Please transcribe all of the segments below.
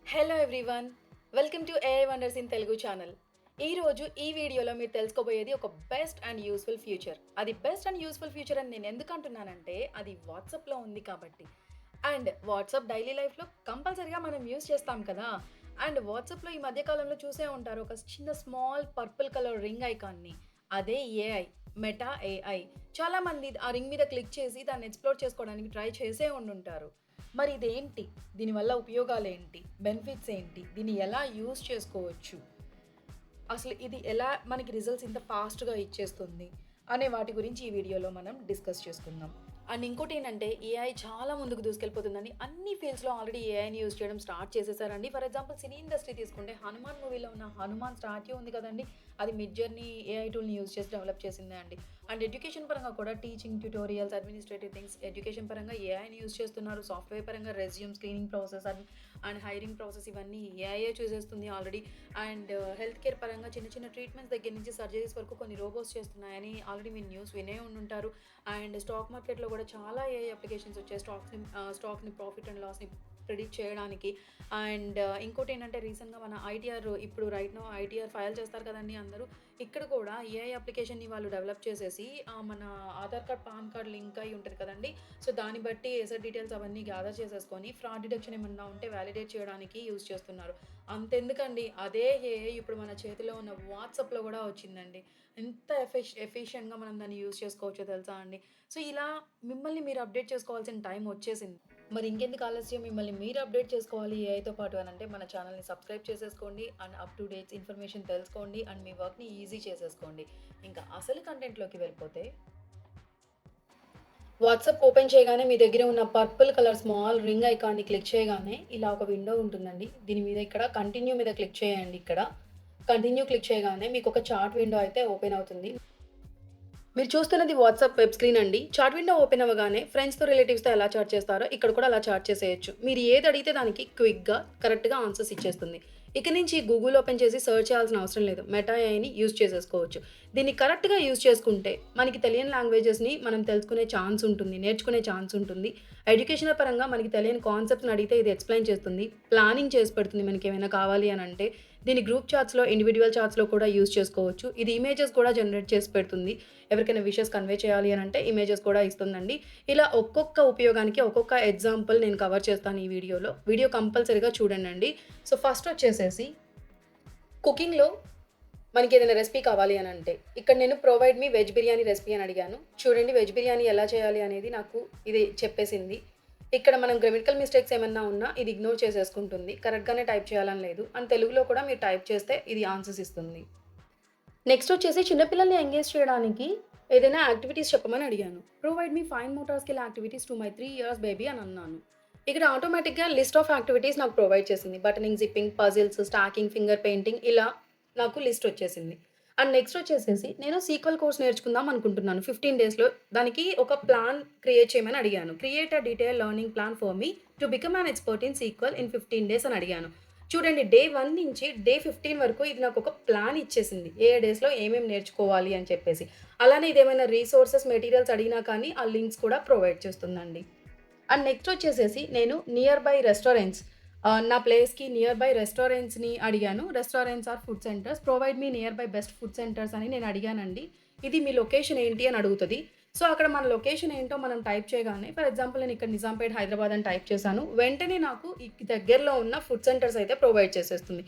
Hello everyone, welcome to AI wonders in Telugu channel. ఈరోజు ఈ వీడియోలో మీరు తెలుసుకోబోయేది ఒక బెస్ట్ అండ్ యూస్ఫుల్ ఫ్యూచర్. అది బెస్ట్ అండ్ యూస్ఫుల్ ఫ్యూచర్ అని నేను ఎందుకు అంటున్నానంటే అది వాట్సాప్లో ఉంది కాబట్టి. అండ్ వాట్సాప్ డైలీ లైఫ్లో కంపల్సరీగా మనం యూస్ చేస్తాం కదా. అండ్ వాట్సాప్లో ఈ మధ్యకాలంలో చూసే ఉంటారు ఒక చిన్న స్మాల్ పర్పుల్ కలర్ రింగ్ ఐకాన్ని. అదే ఏఐ, మెటా ఏఐ. చాలామంది ఆ రింగ్ మీద క్లిక్ చేసి దాన్ని ఎక్స్ప్లోర్ చేసుకోవడానికి ట్రై చేసే ఉండుంటారు. మరి ఇదేంటి? దీనివల్ల ఉపయోగాలేంటి? బెనిఫిట్స్ ఏంటి? దీన్ని ఎలా యూజ్ చేసుకోవచ్చు? అసలు ఇది ఎలా మనకి రిజల్ట్స్ ఇంత ఫాస్ట్‌గా ఇచ్చేస్తుంది? అనే వాటి గురించి ఈ వీడియోలో మనం డిస్కస్ చేసుకుందాం. అండ్ ఇంకోటేంటంటే ఏఐ చాలా ముందుకు దూసుకెళ్ళిపోతుందండి. అన్ని ఫీల్డ్స్‌లో ఆల్రెడీ ఏఐని యూజ్ చేయడం స్టార్ట్ చేసేసారండి. ఫర్ ఎగ్జాంపుల్ సినీ ఇండస్ట్రీ తీసుకుంటే 'హనుమాన్' మూవీలో ఉన్న 'హనుమాన్' స్టాట్యూ ఉంది కదండీ! అది మిడ్‌జర్నీ ఏఐ టూల్‌ని యూజ్ చేసి డెవలప్ చేసిందే అండి. అండ్ ఎడ్యుకేషన్ పరంగా కూడా teaching tutorials, administrative things education పరంగా ఏఐని యూజ్ చేస్తున్నారు. సాఫ్ట్‌వేర్ పరంగా resume screening process and hiring process ఇవన్నీ ఏఐయే చూసేస్తుంది ఆల్రెడీ. అండ్ హెల్త్ కేర్ పరంగా చిన్న చిన్న ట్రీట్మెంట్స్ దగ్గర నుంచి సర్జరీస్ వరకు కొన్ని రోబోట్స్ చేస్తున్నాయని ఆల్రెడీ మీరు న్యూస్ వినే ఉండుంటారు. అండ్ స్టాక్ మార్కెట్‌లో కూడా చాలా ఏఐ అప్లికేషన్స్ వచ్చాయి. స్టాక్‌ని ప్రాఫిట్ అండ్ లాస్‌ని ప్రిడిక్ట్ చేయడానికి. అండ్ ఇంకోటేంటంటే రీసెంట్‌గా మన ఐటీఆర్ ఇప్పుడు రైట్ నౌ ఐటీఆర్ ఫైల్ చేస్తారు కదండీ అందరూ. ఇక్కడ కూడా ఏఐ అప్లికేషన్‌ని వాళ్ళు డెవలప్ చేసేసి మన Aadhaar card, pan card link అయ్యి ఉంటది కదండీ. సో, దాన్ని బట్టి ఎసెట్ డీటెయిల్స్ అవన్నీ గ్యాదర్ చేసేసుకొని ఫ్రాడ్ డిటెక్షన్ ఏమన్నా ఉంటే వాలిడేట్ చేయడానికి యూజ్ చేస్తున్నారు. అంతెందుకండి, అదే ఏఐ ఇప్పుడు మన చేతిలో ఉన్న వాట్సాప్‌లో కూడా వచ్చిందండి. ఎంత ఎఫిషియెంట్‌గా మనం దాన్ని యూజ్ చేసుకోవచ్చో తెలుసా అండి. సో, ఇలా మిమ్మల్ని మీరు అప్డేట్ చేసుకోవాల్సిన టైం వచ్చేసింది. మరి ఇంకెందుకు ఆలస్యం, మిమ్మల్ని మీరు అప్డేట్ చేసుకోవాలి ఏఐతో పాటు అనంటే మన ఛానల్‌ని సబ్స్క్రైబ్ చేసేసుకోండి. And up to dates information తెలుసుకోండి. అండ్ మీ వర్క్‌ని ఈజీ చేసేసుకోండి. ఇంకా అసలు కంటెంట్‌లోకి వెళ్ళిపోతే వాట్సాప్ ఓపెన్ చేయగానే మీ దగ్గర ఉన్న పర్పుల్ కలర్ స్మాల్ రింగ్ ఐకాన్‌ని క్లిక్ చేయగానే ఇలా ఒక విండో ఉంటుందండి. దీని మీద ఇక్కడ కంటిన్యూ మీద క్లిక్ చేయండి ఇక్కడ. కంటిన్యూ క్లిక్ చేయగానే మీకొక చాట్ విండో అయితే ఓపెన్ అవుతుంది. మీరు చూస్తున్నది వాట్సాప్ వెబ్ స్క్రీన్ అండి. చాట్ విండో ఓపెన్ అవ్వగానే ఫ్రెండ్స్‌తో, రిలేటివ్స్‌తో ఎలా చాట్ చేస్తారో ఇక్కడ కూడా అలా చాట్ చేసేయొచ్చు. మీరు ఏది అడిగితే దానికి క్విక్‌గా, కరెక్ట్‌గా ఆన్సర్స్ ఇచ్చేస్తుంది. ఇక నుంచి గూగుల్ ఓపెన్ చేసి సెర్చ్ చేయాల్సిన అవసరం లేదు. మెటా ఏఐని యూజ్ చేసేసుకోవచ్చు. దీన్ని కరెక్ట్‌గా యూజ్ చేసుకుంటే మనకి తెలియని లాంగ్వేజెస్‌ని మనం తెలుసుకునే ఛాన్స్ ఉంటుంది. నేర్చుకునే ఛాన్స్ ఉంటుంది. ఎడ్యుకేషనల్ పరంగా మనకి తెలియని కాన్సెప్ట్స్‌ని అడిగితే ఇది ఎక్స్‌ప్లెయిన్ చేస్తుంది. ప్లానింగ్ చేసి పెడుతుంది మనకేమైనా కావాలి అనంటే. దీన్ని గ్రూప్ చాట్స్‌లో, ఇండివిడ్యువల్ చాట్స్‌లో కూడా యూజ్ చేసుకోవచ్చు. ఇది ఇమేజెస్ కూడా జనరేట్ చేసి పెడుతుంది. ఎవరికైనా విషెస్ కన్వే చేయాలి అనంటే ఇమేజెస్ కూడా ఇస్తుందండి. ఇలా ఒక్కొక్క ఉపయోగానికి ఒక్కొక్క ఎగ్జాంపుల్ నేను కవర్ చేస్తాను ఈ వీడియోలో. వీడియో కంపల్సరీగా చూడండండి. సో, ఫస్ట్ వచ్చేసేసి కుకింగ్‌లో మనకేదైనా రెసిపీ కావాలి అనంటే, ఇక్కడ నేను provide me veg biryani recipe అని అడిగాను. చూడండి వెజ్ బిర్యానీ ఎలా చేయాలి అనేది నాకు ఇది చెప్పేసింది. ఇక్కడ మనం గ్రామటికల్ మిస్టేక్స్ ఏమన్నా ఉన్నా ఇది ఇగ్నోర్ చేసేసుకుంటుంది. కరెక్ట్‌గానే టైప్ చేయాలని లేదు. అండ్ తెలుగులో కూడా మీరు టైప్ చేస్తే ఇది ఆన్సర్స్ ఇస్తుంది. నెక్స్ట్ వచ్చేసి చిన్న పిల్లల్ని ఎంగేజ్ చేయడానికి ఏదైనా యాక్టివిటీస్ చెప్పమని అడిగాను. Provide me fine motor skill activities to my 3 years baby అని అన్నాను. ఇక్కడ ఆటోమేటిక్‌గా లిస్ట్ ఆఫ్ యాక్టివిటీస్ నాకు ప్రొవైడ్ చేసింది. Buttoning, zipping, puzzles, stacking, finger painting ఇలా నాకు లిస్ట్ వచ్చేసింది. అండ్ నెక్స్ట్ వచ్చేసేసి నేను సీక్వెల్ కోర్స్ నేర్చుకుందాం అనుకుంటున్నాను 15 డేస్‌లో. దానికి ఒక ప్లాన్ క్రియేట్ చేయమని అడిగాను. Create a detailed learning plan for me to become an expert in sequel in 15 days అని అడిగాను. చూడండి డే 1 నుంచి డే 15 వరకు ఇది నాకొక ప్లాన్ ఇచ్చేసింది. ఏ డేస్‌లో ఏమేమి నేర్చుకోవాలి అని చెప్పేసి. అలానే ఇదేమైనా రిసోర్సెస్, మెటీరియల్స్ అడిగినా కానీ ఆ లింక్స్ కూడా ప్రొవైడ్ చేస్తుందండి. అండ్ నెక్స్ట్ వచ్చేసేసి నేను నియర్ బై రెస్టారెంట్స్ నా ప్లేస్‌కి నియర్ బై రెస్టారెంట్స్‌ని అడిగాను. Restaurants or food centres provide me near by best food centres అని నేను అడిగానండి. ఇది మీ లొకేషన్ ఏంటి అని అడుగుతది. సో, అక్కడ మన లొకేషన్ ఏంటో మనం టైప్ చేయగానే ఫర్ ఎగ్జాంపుల్ నేను ఇక్కడ నిజాంపేట్, హైదరాబాద్ అని టైప్ చేశాను. వెంటనే నాకు ఈ దగ్గరలో ఉన్న ఫుడ్ సెంటర్స్ అయితే ప్రొవైడ్ చేసేస్తుంది.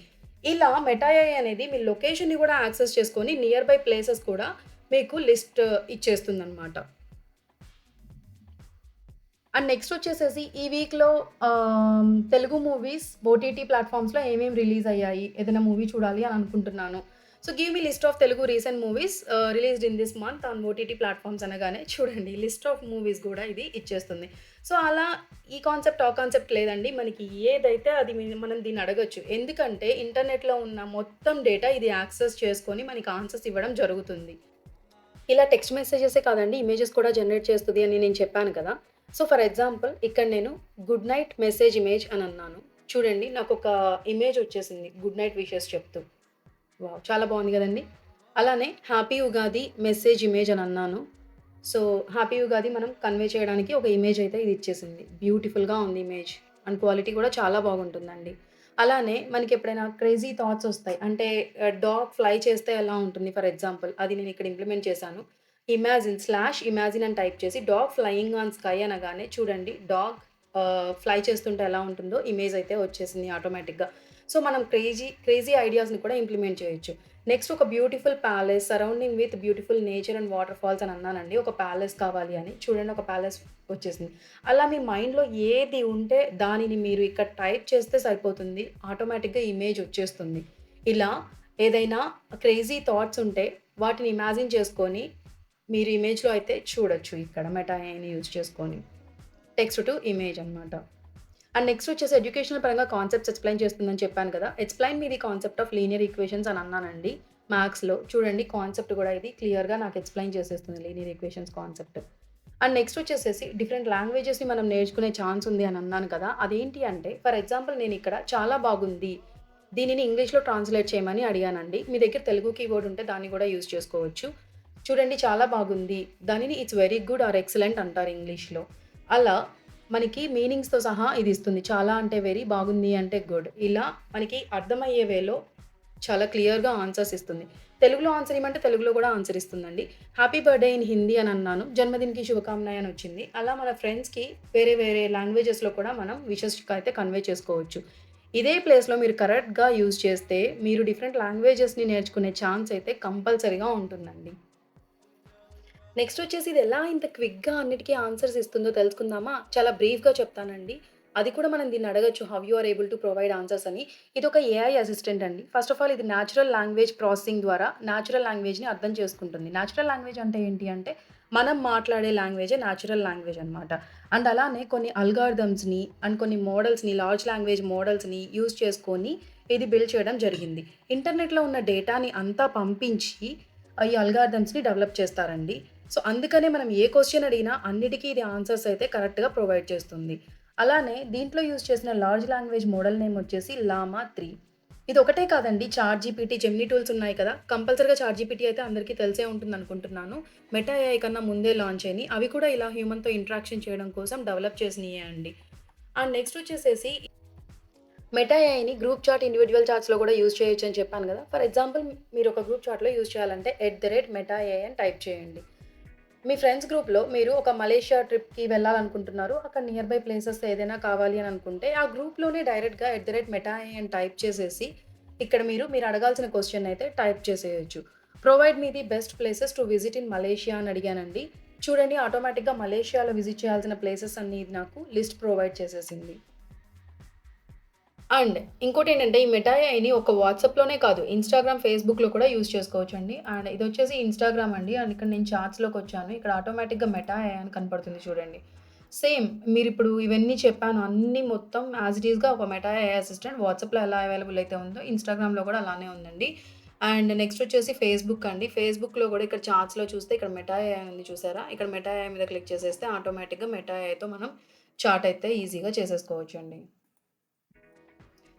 ఇలా మెటా ఏఐ అనేది మీ లొకేషన్‌ని కూడా యాక్సెస్ చేసుకొని నియర్ బై ప్లేసెస్ కూడా మీకు లిస్ట్ ఇచ్చేస్తుందనమాట. అండ్ నెక్స్ట్ వచ్చేసేసి ఈ వీక్‌లో తెలుగు మూవీస్ ఓటీటీ ప్లాట్‌ఫార్మ్స్‌లో ఏమేమి రిలీజ్ అయ్యాయి? ఏదైనా మూవీ చూడాలి అని అనుకుంటున్నాను. So, give me list of Telugu recent movies released in this month on OTT platforms అనగానే చూడండి లిస్ట్ ఆఫ్ మూవీస్ గూడా ఇది ఇచ్చేస్తుంది. సో, అలా ఈ కాన్సెప్ట్, ఆ కాన్సెప్ట్ లేదండి. మనకి ఏదైతే అది మనం దీన్ని అడగొచ్చు. ఎందుకంటే ఇంటర్నెట్‌లో ఉన్న మొత్తం డేటా ఇది యాక్సెస్ చేసుకొని మనకి ఆన్సర్స్ ఇవ్వడం జరుగుతుంది. ఇలా టెక్స్ట్ మెసేజెసే కాదండి, ఇమేజెస్ కూడా జనరేట్ చేస్తది అని నేను చెప్పాను కదా! సో, ఫర్ ఎగ్జాంపుల్ ఇక్కడ నేను గుడ్ నైట్ మెసేజ్ ఇమేజ్ అని అన్నాను. చూడండి నాకొక ఇమేజ్ వచ్చేసింది. గుడ్ నైట్ విషెస్ చెప్తూ. వావ్! చాలా బావుంది గదండీ! అలానే హ్యాపీ ఉగాది మెసేజ్ ఇమేజ్ అని అన్నాను. సో, హ్యాపీ ఉగాది మనం కన్వే చేయడానికి ఒక ఇమేజ్ అయితే ఇది ఇచ్చేసింది. బ్యూటిఫుల్‌గా ఉంది ఇమేజ్. అండ్ క్వాలిటీ కూడా చాలా బాగుంటుందండి. అలానే మనకెప్పుడైనా క్రేజీ థాట్స్ ఒస్తాయి. అంటే డాగ్ ఫ్లై చేస్తే ఎలా ఉంటుంది ఫర్ ఎగ్జాంపుల్ అది నేనిక్కడ ఇంప్లిమెంట్ చేశాను. ఇమాజిన్ అని టైప్ చేసి డాగ్ ఫ్లయింగ్ ఆన్ స్కై అనగానే చూడండి డాగ్ ఫ్లై చేస్తుంటే ఎలా ఉంటుందో ఇమేజ్ అయితే వచ్చేసింది ఆటోమేటిక్‌గా. సో, మనం క్రేజీ ఐడియాస్‌ని కూడా ఇంప్లిమెంట్ చేయొచ్చు. నెక్స్ట్ ఒక beautiful palace surrounding with beautiful nature and water falls అని అన్నానండి. ఒక ప్యాలెస్ కావాలి అని. చూడండి ఒక ప్యాలెస్ వచ్చేసింది. అలా మీ మైండ్‌లో ఏది ఉంటే దానిని మీరు ఇక్కడ టైప్ చేస్తే సరిపోతుంది. ఆటోమేటిక్‌గా ఇమేజ్ వచ్చేస్తుంది. ఇలా ఏదైనా క్రేజీ థాట్స్ ఉంటే వాటిని ఇమాజిన్ చేసుకొని మీరు ఇమేజ్‌లో అయితే చూడొచ్చు ఇక్కడ మెటా ఏఐని యూజ్ చేసుకొని. టెక్స్ట్ టు ఇమేజ్ అనమాట. అండ్ నెక్స్ట్ వచ్చేసి ఎడ్యుకేషనల్ పరంగా కాన్సెప్ట్స్ ఎక్స్‌ప్లెయిన్ చేస్తుందని చెప్పాను కదా! Explain me the concept of linear equations అని అన్నానండి మ్యాథ్స్‌లో. చూడండి కాన్సెప్ట్ కూడా ఇది క్లియర్‌గా నాకు ఎక్స్‌ప్లెయిన్ చేసేస్తుంది linear equations concept. And next వచ్చేసేసి డిఫరెంట్ లాంగ్వేజెస్‌ని మనం నేర్చుకునే ఛాన్స్ ఉంది అని అన్నాను కదా! అదేంటి అంటే ఫర్ ఎగ్జాంపుల్ నేనిక్కడ చాలా బాగుంది. దీనిని ఇంగ్లీష్‌లో ట్రాన్స్‌లేట్ చేయమని అడిగానండి. మీ దగ్గర తెలుగు కీబోర్డ్ ఉంటే దాన్ని కూడా యూజ్ చేసుకోవచ్చు. చూడండి చాలా బాగుంది. దానిని it's very good or excellent అంటారు ఇంగ్లీష్‌లో. అలా మనకి మీనింగ్స్‌తో సహా ఇది ఇస్తుంది. చాలా అంటే వెరీ, బాగుంది అంటే గుడ్. ఇలా మనకి అర్థమయ్యే వేలో చాలా క్లియర్‌గా ఆన్సర్స్ ఇస్తుంది. తెలుగులో ఆన్సర్ ఇయ్యమంటే తెలుగులో కూడా ఆన్సర్ ఇస్తుందండి. హ్యాపీ బర్త్‌డే ఇన్ హిందీ అని అన్నాను. జన్మదిన్‌కి శుభకామనాయ్ అని వచ్చింది. అలా మన ఫ్రెండ్స్‌కి వేరే వేరే లాంగ్వేజెస్‌లో కూడా మనం విషెస్ అయితే కన్వే చేసుకోవచ్చు. ఇదే ప్లేస్‌లో మీరు కరెక్ట్‌గా యూజ్ చేస్తే మీరు డిఫరెంట్ లాంగ్వేజెస్‌ని నేర్చుకునే ఛాన్స్ అయితే కంపల్సరీగా ఉంటుందండి. నెక్స్ట్ వచ్చేసి ఇది ఎలా ఇంత క్విక్‌గా అన్నిటికి ఆన్సర్స్ ఇస్తుందో తెలుసుకుందామా? చాలా బ్రీఫ్‌గా చెప్తానండి. అది కూడా మనం దీన్ని అడగొచ్చు. How you are able to provide answers అని. ఇదొక ఏఐ అసిస్టెంట్ అండి. ఫస్ట్ ఆఫ్ ఆల్ ఇది నేచురల్ లాంగ్వేజ్ ప్రాసెసింగ్ ద్వారా నేచురల్ లాంగ్వేజ్‌ని అర్థం చేసుకుంటుంది. నేచురల్ లాంగ్వేజ్ అంటే ఏంటి అంటే మనం మాట్లాడే లాంగ్వేజే నేచురల్ లాంగ్వేజ్ అనమాట. అండ్ అలానే కొన్ని అల్గారిథమ్స్‌ని అండ్ కొన్ని మోడల్స్‌ని లార్జ్ లాంగ్వేజ్ మోడల్స్‌ని యూజ్ చేసుకొని ఇది బిల్డ్ చేయడం జరిగింది. ఇంటర్నెట్‌లో ఉన్న డేటాని అంతా పంపించి ఈ అల్గారిథమ్స్‌ని డెవలప్ చేస్తారండి. సో, అందుకనే మనం ఏ క్వెషన్ అడిగినా అన్నిటికి ఇది ఆన్సర్స్ అయితే కరెక్ట్‌గా ప్రొవైడ్ చేస్తుంది. అలానే దీంట్లో యూజ్ చేసిన లార్జ్ లాంగ్వేజ్ మోడల్ నేమ్ వచ్చేసి లామా 3. ఇది ఒకటే కాదండి చాట్‌జీపీటీ, జెమినీ టూల్స్ ఉన్నాయి కదా! కంపల్సరీగా చాట్‌జీపీటీ అయితే అందరికీ తెలిసే ఉంటుందనుకుంటున్నాను. మెటా ఏఐ కన్నా ముందే లాంచ్ అయినయి. అవి కూడా ఇలా హ్యూమన్‌తో ఇంటరాక్షన్ చేయడం కోసం డెవలప్ చేసినయే అండి. అండ్ నెక్స్ట్ వచ్చేసేసి మెటా ఏఐని గ్రూప్ చాట్, ఇండివిడ్యువల్ చాట్స్‌లో కూడా యూజ్ చేయొచ్చని చెప్పాను గదా! ఫర్ ఎగ్జాంపుల్ మీరు ఒక గ్రూప్ చాట్‌లో యూజ్ చేయాలంటే @మెటా ఏఐ అని టైప్ చేయండి. మీ ఫ్రెండ్స్ గ్రూప్‌లో మీరు ఒక మలేషియా ట్రిప్‌కి వెళ్ళాలనుకుంటున్నారు. అక్కడ నియర్ బై ప్లేసెస్ ఏదైనా కావాలి అని అనుకుంటే, ఆ గ్రూప్‌లోనే డైరెక్ట్‌గా @మెటా ఏఐ అని టైప్ చేసేసి, ఇక్కడ మీరు అడగాల్సిన క్వెషన్ అయితే టైప్ చేసేయొచ్చు. Provide me the best places to visit in Malaysia అని అడిగానండి. చూడండి ఆటోమేటిక్‌గా మలేషియాలో విజిట్ చేయాల్సిన ప్లేసెస్ అన్నీ ఇది నాకు లిస్ట్ ప్రొవైడ్ చేసేసింది. అండ్ ఇంకోటేంటంటే ఈ మెటా ఏఐని ఒక వాట్సాప్‌లోనే కాదు, ఇన్‌స్టాగ్రామ్, ఫేస్‌బుక్‌లో కూడా యూజ్ చేసుకోవచ్చండి. అండ్ ఇదొచ్చేసి ఇన్‌స్టాగ్రామ్ అండి. అండ్ ఇక్కడ నేను చాట్స్‌లోకొచ్చాను. ఇక్కడ ఆటోమేటిక్‌గా మెటా ఏఐ అని కనపడుతుంది చూడండి. సేమ్ మీరిప్పుడు ఇవన్నీ చెప్పాను అన్నీ మొత్తం యాజ్ ఇట్ ఈస్‌గా ఒక మెటా ఏఐ అసిస్టెంట్ వాట్సాప్‌లో ఎలా అవైలబుల్ అయితే ఉందో, ఇన్‌స్టాగ్రామ్‌లో కూడా అలానే ఉందండి. అండ్ నెక్స్ట్ వచ్చేసి ఫేస్‌బుక్ అండి. ఫేస్‌బుక్‌లో కూడా ఇక్కడ చాట్స్‌లో చూస్తే ఇక్కడ మెటా ఏఐ ఉంది చూసారా? ఇక్కడ మెటా ఏఐ మీద క్లిక్ చేసేస్తే ఆటోమేటిక్‌గా మెటా ఏఐతో మనం చాట్ అయితే ఈజీగా చేసేసుకోవచ్చండి.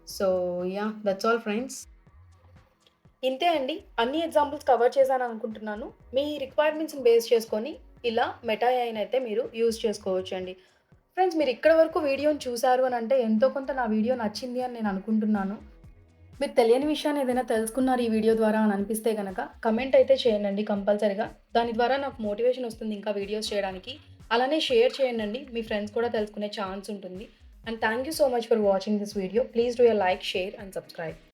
So, yeah! That's all friends. ఇంతే అండి. అన్ని ఎగ్జాంపుల్స్ కవర్ చేశాననుకుంటున్నాను. మీ రిక్వైర్మెంట్స్‌ని బేస్ చేసుకొని ఇలా మెటా ఏఐనైతే మీరు యూజ్ చేసుకోవచ్చండి. ఫ్రెండ్స్ మీరు ఇక్కడి వరకు వీడియోని చూసారు అనంటే ఎంతో కొంత నా వీడియో నచ్చింది అని నేను అనుకుంటున్నాను. మీరు తెలియని విషయాన్ని ఏదైనా తెలుసుకున్నారు ఈ వీడియో ద్వారా అని అనిపిస్తే గనక కమెంట్ అయితే చేయండండి కంపల్సరీగా. దాని ద్వారా నాకు మోటివేషన్ వస్తుంది ఇంకా వీడియోస్ చేయడానికి. అలానే షేర్ చేయండండి. మీ ఫ్రెండ్స్ కూడా తెలుసుకునే ఛాన్స్ ఉంటుంది. And thank you so much for watching this video. Please do a like, share and subscribe.